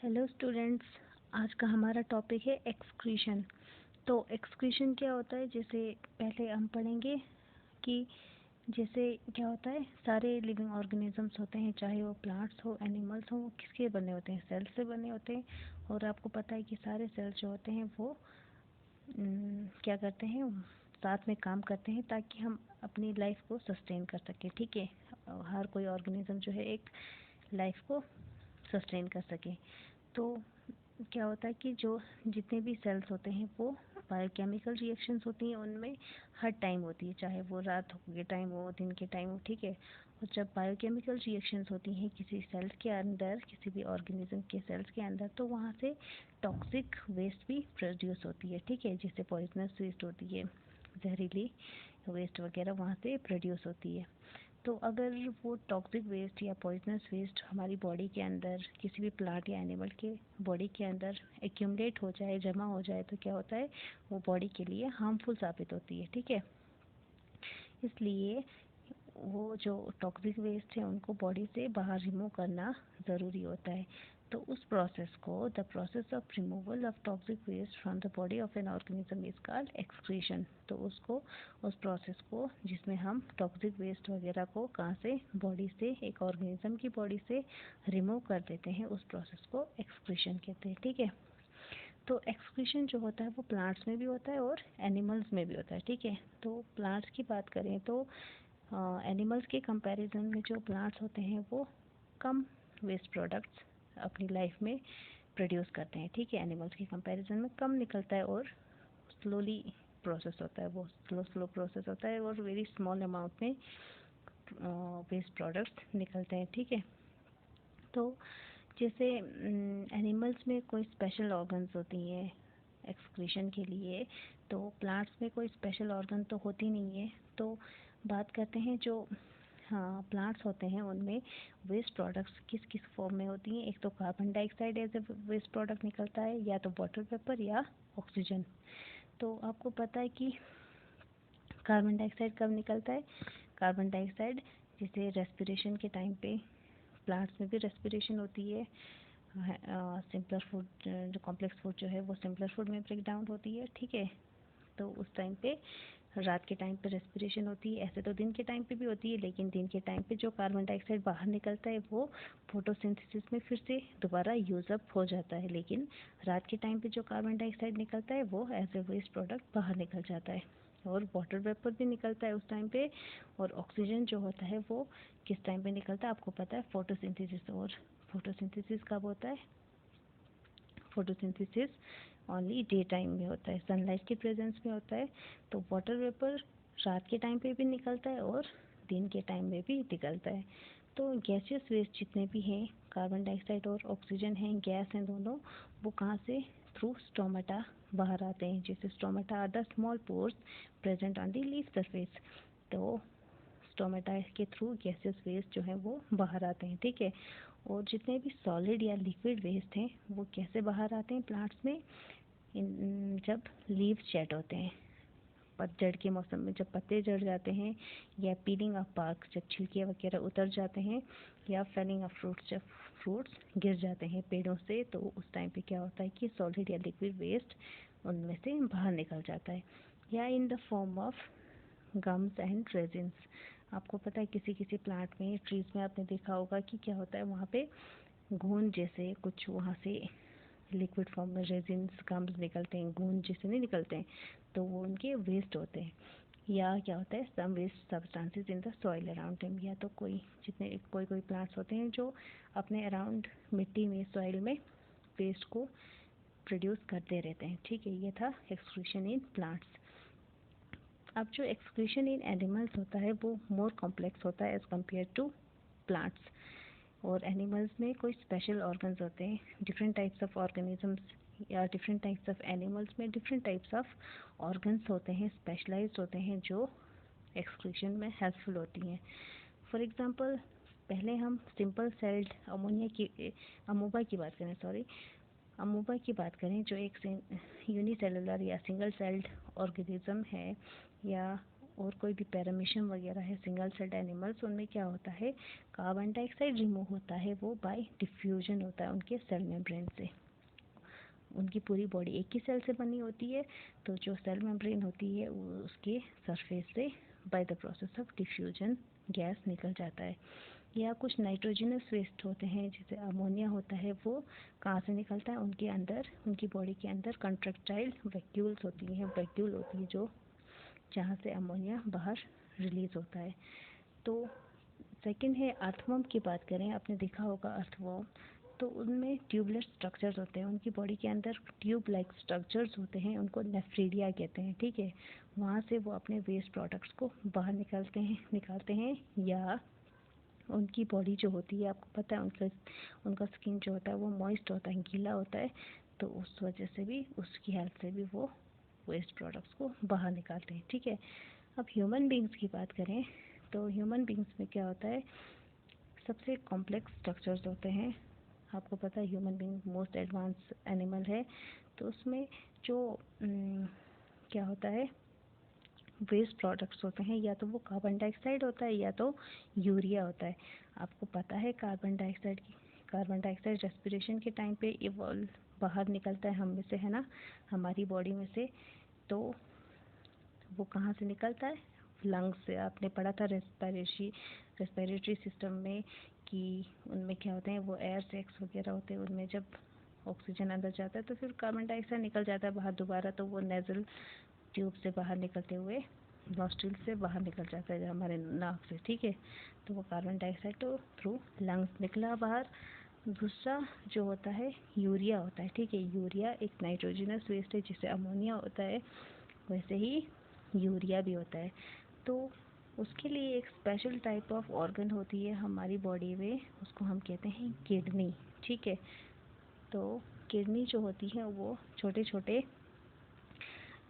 Hello students, आज का हमारा टॉपिक है एक्सक्रीशन। तो एक्सक्रीशन क्या होता है, जैसे पहले हम पढ़ेंगे कि जैसे क्या होता है, सारे लिविंग ऑर्गेनिजम्स होते हैं, चाहे वो प्लांट्स हो, एनिमल्स हो, वो किसके बने होते हैं? सेल्स से बने होते हैं। और आपको पता है कि सारे सेल्स जो होते हैं वो क्या करते हैं, साथ में काम करते हैं ताकि हम अपनी लाइफ को सस्टेन कर सकें। ठीक है, हर कोई ऑर्गेनिज्म जो है एक लाइफ को सस्टेन कर सके। तो क्या होता है कि जो जितने भी सेल्स होते हैं वो बायोकेमिकल रिएक्शंस होती हैं, उनमें हर टाइम होती है, चाहे वो रात के टाइम हो, दिन के टाइम हो। ठीक है, और जब बायोकेमिकल रिएक्शंस होती हैं किसी सेल्स के अंदर, किसी भी ऑर्गेनिज्म के सेल्स के अंदर, तो वहाँ से टॉक्सिक वेस्ट भी प्रोड्यूस होती है। ठीक है, जिससे पॉइजनस वेस्ट होती है, जहरीली वेस्ट वगैरह वहाँ से प्रोड्यूस होती है। तो अगर वो टॉक्सिक वेस्ट या पॉइजनस वेस्ट हमारी बॉडी के अंदर, किसी भी प्लांट या एनिमल के बॉडी के अंदर एक्यूमुलेट हो जाए, जमा हो जाए, तो क्या होता है, वो बॉडी के लिए हार्मफुल साबित होती है। ठीक है, इसलिए वो जो टॉक्सिक वेस्ट है उनको बॉडी से बाहर रिमूव करना ज़रूरी होता है। तो उस प्रोसेस को, the process of removal of toxic waste from the body of an organism is called excretion. तो उसको, उस प्रोसेस को जिसमें हम टॉक्सिक वेस्ट वगैरह को कहाँ से, बॉडी से, एक ऑर्गेनिज्म की बॉडी से रिमूव कर देते हैं, उस प्रोसेस को एक्सक्रीशन कहते हैं। ठीक है, तो एक्सक्रीशन जो होता है वो प्लांट्स में भी होता है और एनिमल्स में भी होता है। ठीक है, तो प्लांट्स की बात करें तो एनिमल्स के कंपैरिजन में जो प्लांट्स होते हैं वो कम वेस्ट प्रोडक्ट्स अपनी लाइफ में प्रोड्यूस करते हैं। ठीक है, एनिमल्स के कंपैरिजन में कम निकलता है और स्लोली प्रोसेस होता है, वो स्लो प्रोसेस होता है और वेरी स्मॉल अमाउंट में वेस्ट प्रोडक्ट्स निकलते हैं। ठीक है, तो जैसे एनिमल्स में कोई स्पेशल ऑर्गन्स होती हैं एक्सक्रीशन के लिए, तो प्लांट्स में कोई स्पेशल ऑर्गन तो होती नहीं है। तो बात करते हैं जो प्लांट्स होते हैं उनमें वेस्ट प्रोडक्ट्स किस किस फॉर्म में होती हैं। एक तो carbon dioxide as a waste product निकलता है, या तो वाटर वेपर या ऑक्सीजन। तो आपको पता है कि कार्बन डाइऑक्साइड कब निकलता है? कार्बन डाइऑक्साइड जैसे रेस्पिरेशन के टाइम पे, प्लांट्स में भी रेस्पिरेशन होती है, सिंपलर फूड, जो कॉम्प्लेक्स फूड जो है वो सिंपलर फूड में ब्रेक डाउन होती है। ठीक है, तो उस टाइम पे, रात के टाइम पे रेस्पिरेशन होती है। ऐसे तो दिन के टाइम पे भी होती है, लेकिन दिन के टाइम पे जो कार्बन डाइऑक्साइड बाहर निकलता है वो फोटोसिंथेसिस में फिर से दोबारा यूज अप हो जाता है, लेकिन रात के टाइम पे जो कार्बन डाइऑक्साइड निकलता है वो एज ए वेस्ट प्रोडक्ट बाहर निकल जाता है। और वाटर वेपर भी निकलता है उस टाइम पे। और ऑक्सीजन जो होता है वो किस टाइम पे निकलता है? आपको पता है, फोटोसिंथेसिस। और फोटोसिंथेसिस कब होता है? फोटोसिंथेसिस ओनली डे टाइम में होता है, सनलाइट के प्रेजेंस में होता है। तो वाटर वेपर रात के टाइम पे भी निकलता है और दिन के टाइम में भी निकलता है। तो गैसियस वेस्ट जितने भी हैं, कार्बन डाइऑक्साइड और ऑक्सीजन हैं, गैस हैं दोनों, वो कहाँ से? थ्रू स्टोमेटा बाहर आते हैं। जैसे stomata are the small pores present on the leaf surface. तो स्टोमेटा के थ्रू गैसियस वेस्ट जो है वो बाहर आते हैं। ठीक है, और जितने भी सॉलिड या लिक्विड वेस्ट हैं वो कैसे बाहर आते हैं प्लांट्स में? जब लीव शेड होते हैं, पतझड़ के मौसम में जब पत्ते झड़ जाते हैं, या पीलिंग ऑफ बार्क जब छिलके वगैरह उतर जाते हैं, या फेलिंग ऑफ फ्रूट्स जब फ्रूट्स गिर जाते हैं पेड़ों से, तो उस टाइम पे क्या होता है कि सॉलिड या लिक्विड वेस्ट उनमें से बाहर निकल जाता है, या in the form of gums and resins. आपको पता है किसी किसी प्लांट में, ट्रीज में आपने देखा होगा कि क्या होता है, वहाँ पे घून जैसे कुछ वहाँ से लिक्विड फॉर्म में रेजिन्स, गम्स निकलते हैं, घून जैसे नहीं निकलते हैं, तो वो उनके वेस्ट होते हैं। या क्या होता है, some waste substances in the soil around him. या तो कोई कोई प्लांट्स होते हैं जो अपने अराउंड मिट्टी में, सॉइल में वेस्ट को प्रोड्यूस करते रहते हैं। ठीक है, ये था एक्सक्रीशन इन प्लांट्स। अब जो एक्सक्रीशन इन एनिमल्स होता है वो मोर कॉम्प्लेक्स होता है एज कम्पेयर टू प्लांट्स। और एनिमल्स में कोई स्पेशल ऑर्गन्स होते हैं, डिफरेंट टाइप्स ऑफ ऑर्गेनिजम्स या डिफरेंट टाइप्स ऑफ एनिमल्स में डिफरेंट टाइप्स ऑफ ऑर्गन्स होते हैं, स्पेशलाइज्ड होते हैं, जो एक्सक्रीशन में हेल्पफुल होती हैं। फॉर एग्जांपल, पहले हम सिंपल सेल्ड अमोबा की बात करें, अमोबा की बात करें, जो एक यूनिसेलुलर या सिंगल सेल्ड ऑर्गेनिज्म है, या और कोई भी पैरामीशियम वगैरह है, सिंगल सेल्ड एनिमल्स, उनमें क्या होता है, कार्बन डाइऑक्साइड रिमूव होता है, वो बाय डिफ्यूजन होता है उनके सेल मेम्ब्रेन से। उनकी पूरी बॉडी एक ही सेल से बनी होती है, तो जो सेल मेम्ब्रेन होती है वो उसके सरफेस से by the process of diffusion gas निकल जाता है। या कुछ नाइट्रोजनस वेस्ट होते हैं, जैसे अमोनिया होता है, वो कहाँ से निकलता है, उनके अंदर, उनकी बॉडी के अंदर कंट्रैक्टाइल वैक्यूल्स होती हैं, वैक्यूल होती है जो जहाँ से अमोनिया बाहर रिलीज होता है। तो सेकंड है अर्थवर्म की बात करें, आपने देखा होगा अर्थवर्म, तो उनमें ट्यूबलेट स्ट्रक्चर्स होते हैं, उनकी बॉडी के अंदर ट्यूब लाइक स्ट्रक्चर्स होते हैं, उनको नेफ्रीडिया कहते हैं, ठीक है। वहाँ से वो अपने वेस्ट प्रोडक्ट्स को बाहर निकालते हैं या उनकी बॉडी जो होती है, आपको पता है उनका स्किन जो होता है वो मॉइस्ट होता है, गीला होता है, तो उस वजह से भी, उसकी हेल्प से भी वो वेस्ट प्रोडक्ट्स को बाहर निकालते हैं, ठीक है। अब ह्यूमन बींग्स की बात करें, तो ह्यूमन बींग्स में क्या होता है, सबसे कॉम्प्लेक्स स्ट्रक्चर्स होते हैं। आपको पता है human being most advance animal है, तो उसमें जो क्या होता है, वेस्ट प्रोडक्ट्स होते हैं, या तो वो कार्बन डाइऑक्साइड होता है या तो यूरिया होता है। आपको पता है कार्बन डाइऑक्साइड रेस्पिरेशन के टाइम पे इवॉल्व बाहर निकलता है हम में से, है ना, हमारी बॉडी में से। तो वो कहाँ से निकलता है, लंग्स से। आपने पढ़ा था रेस्पिरेटरी सिस्टम में कि उनमें क्या होते हैं, वो एयर सैक्स वगैरह होते हैं, उनमें जब ऑक्सीजन अंदर जाता है तो फिर कार्बन डाइऑक्साइड निकल जाता है बाहर दोबारा, तो वो नेज़ल ट्यूब से बाहर निकलते हुए नॉस्ट्रिल से बाहर निकल जाता है हमारे नाक से, ठीक है। तो वो कार्बन डाइऑक्साइड तो थ्रू लंग्स निकला बाहर। दूसरा जो होता है यूरिया होता है, ठीक है। यूरिया एक नाइट्रोजनस वेस्ट है, जिसे अमोनिया होता है, वैसे ही यूरिया भी होता है। तो उसके लिए एक स्पेशल टाइप ऑफ ऑर्गन होती है हमारी बॉडी में, उसको हम कहते हैं किडनी, ठीक है। तो किडनी जो होती है वो छोटे छोटे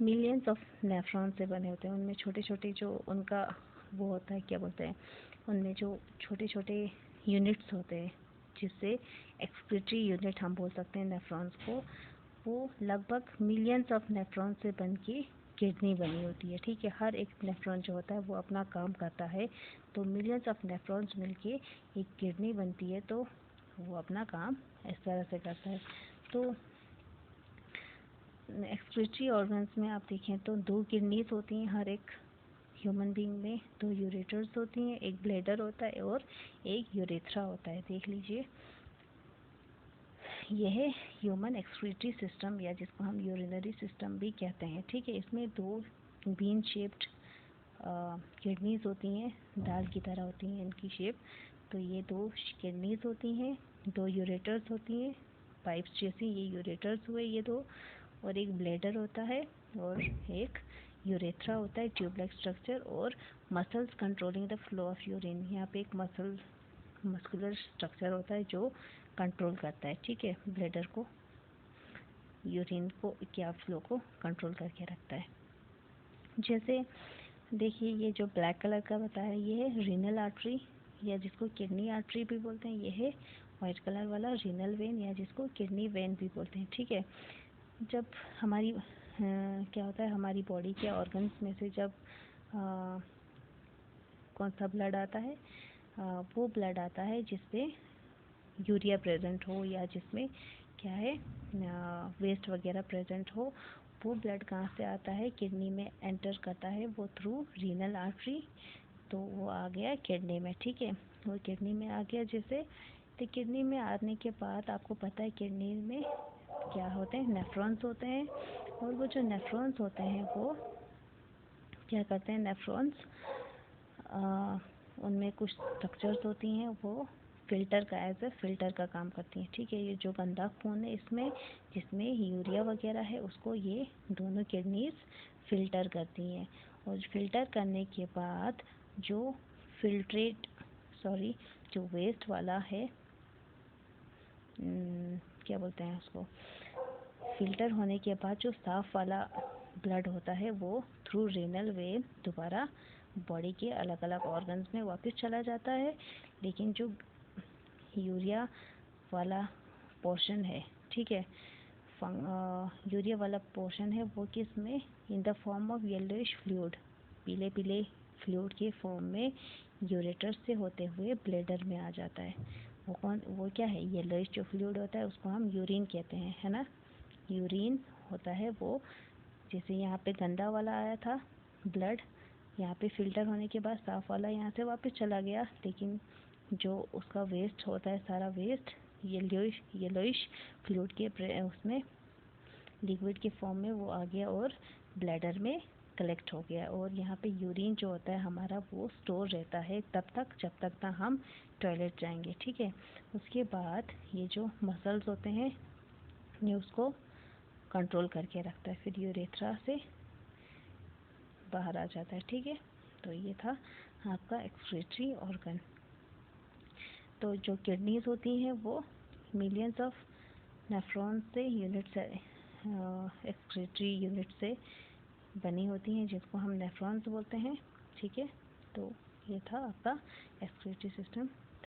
मिलियंस ऑफ नेफ्रॉन से बने होते हैं। उनमें छोटे छोटे जो उनका वो होता है, क्या बोलते हैं, उनमें जो छोटे छोटे यूनिट्स होते हैं, जिससे एक्सक्रीटरी यूनिट हम बोल सकते हैं नेफ्रॉन्स को, वो लगभग मिलियंस ऑफ नेफ्रॉन से बन के किडनी बनी होती है, ठीक है। हर एक नेफ्रॉन जो होता है वो अपना काम करता है, तो मिलियंस ऑफ नेफ्रॉन्स मिलके एक किडनी बनती है, तो वो अपना काम इस तरह से करता है। तो एक्सक्रीटरी ऑर्गन्स में आप देखें तो 2 किडनीज होती हैं हर एक ह्यूमन बीइंग में, 2 यूरेटर्स होती हैं, एक ब्लैडर होता है और एक यूरेथ्रा होता है। देख लीजिए, यह ह्यूमन एक्सक्रीटरी सिस्टम, या जिसको हम यूरिनरी सिस्टम भी कहते हैं, ठीक है। इसमें 2 बीन शेप्ड किडनीज होती हैं, दाल की तरह होती हैं इनकी शेप। तो ये 2 किडनीज होती हैं, 2 यूरेटर्स होती हैं, पाइप्स जैसी, ये यूरेटर्स हुए ये 2, और एक ब्लैडर होता है और एक यूरेथ्रा होता है, ट्यूब-लाइक स्ट्रक्चर, और muscles controlling the flow of urine. यहाँ पे एक मस्कुलर स्ट्रक्चर होता है जो कंट्रोल करता है, ठीक है, ब्लैडर को, यूरिन को, क्या फ्लो को कंट्रोल करके रखता है। जैसे देखिए, ये जो ब्लैक कलर का बताया, ये है रीनल आर्टरी, या जिसको किडनी आर्टरी भी बोलते हैं। ये है वाइट कलर वाला रीनल वेन, या जिसको किडनी वेन भी बोलते हैं, ठीक है। जब हमारी क्या होता है, हमारी बॉडी के ऑर्गन्स में से जब कौन सा ब्लड आता है, वो ब्लड आता है जिसमें यूरिया प्रेजेंट हो, या जिसमें क्या है, वेस्ट वगैरह प्रेजेंट हो। वो ब्लड कहाँ से आता है, किडनी में एंटर करता है, वो थ्रू रीनल आर्टरी, तो वो आ गया किडनी में, ठीक है। वो किडनी में आ गया, जैसे तो किडनी में आने के बाद आपको पता है किडनी में क्या होते हैं, नेफ्रॉन्स होते हैं, और वो जो नेफ्रॉन्स होते हैं वो क्या करते हैं, नेफ्रॉन्स उनमें कुछ स्ट्रक्चर्स होती हैं, वो फिल्टर का, एज ए फिल्टर का काम करती हैं, ठीक है। ये जो गंदा खून है इसमें, जिसमें यूरिया वगैरह है, उसको ये दोनों किडनीज फिल्टर करती हैं, और फिल्टर करने के बाद जो जो वेस्ट वाला है, क्या बोलते हैं उसको, फिल्टर होने के बाद जो साफ़ वाला ब्लड होता है वो थ्रू रीनल वेन दोबारा बॉडी के अलग अलग ऑर्गन्स में वापस चला जाता है। लेकिन जो यूरिया वाला पोर्शन है, ठीक है, यूरिया वाला पोर्शन है, वो किस में, in the form of yellowish fluid, पीले पीले फ्लूइड के फॉर्म में यूरेटर से होते हुए ब्लैडर में आ जाता है। वो क्या है, येलोइश जो फ्लूइड होता है उसको हम यूरिन कहते हैं, है ना। यूरिन होता है वो, जैसे यहाँ पे गंदा वाला आया था ब्लड, यहाँ पे फिल्टर होने के बाद साफ़ वाला यहाँ से वापस चला गया, लेकिन जो उसका वेस्ट होता है सारा वेस्ट येलोइश फ्लूइड के उसमें लिक्विड के फॉर्म में वो आ गया और ब्लैडर में कलेक्ट हो गया। और यहाँ पे यूरिन जो होता है हमारा वो स्टोर रहता है तब तक जब तक ना हम टॉयलेट जाएंगे, ठीक है। उसके बाद ये जो मसल्स होते हैं ये उसको कंट्रोल करके रखता है, फिर यूरेथ्रा से बाहर आ जाता है, ठीक है। तो ये था आपका एक्सक्रीटरी ऑर्गन। तो जो किडनीज होती हैं वो मिलियंस ऑफ नेफ्रॉन से यूनिट से एक्सक्रीटरी यूनिट से बनी होती हैं जिसको हम नेफ्रॉन्स बोलते हैं, ठीक है। तो ये था आपका एक्सक्रीटरी सिस्टम।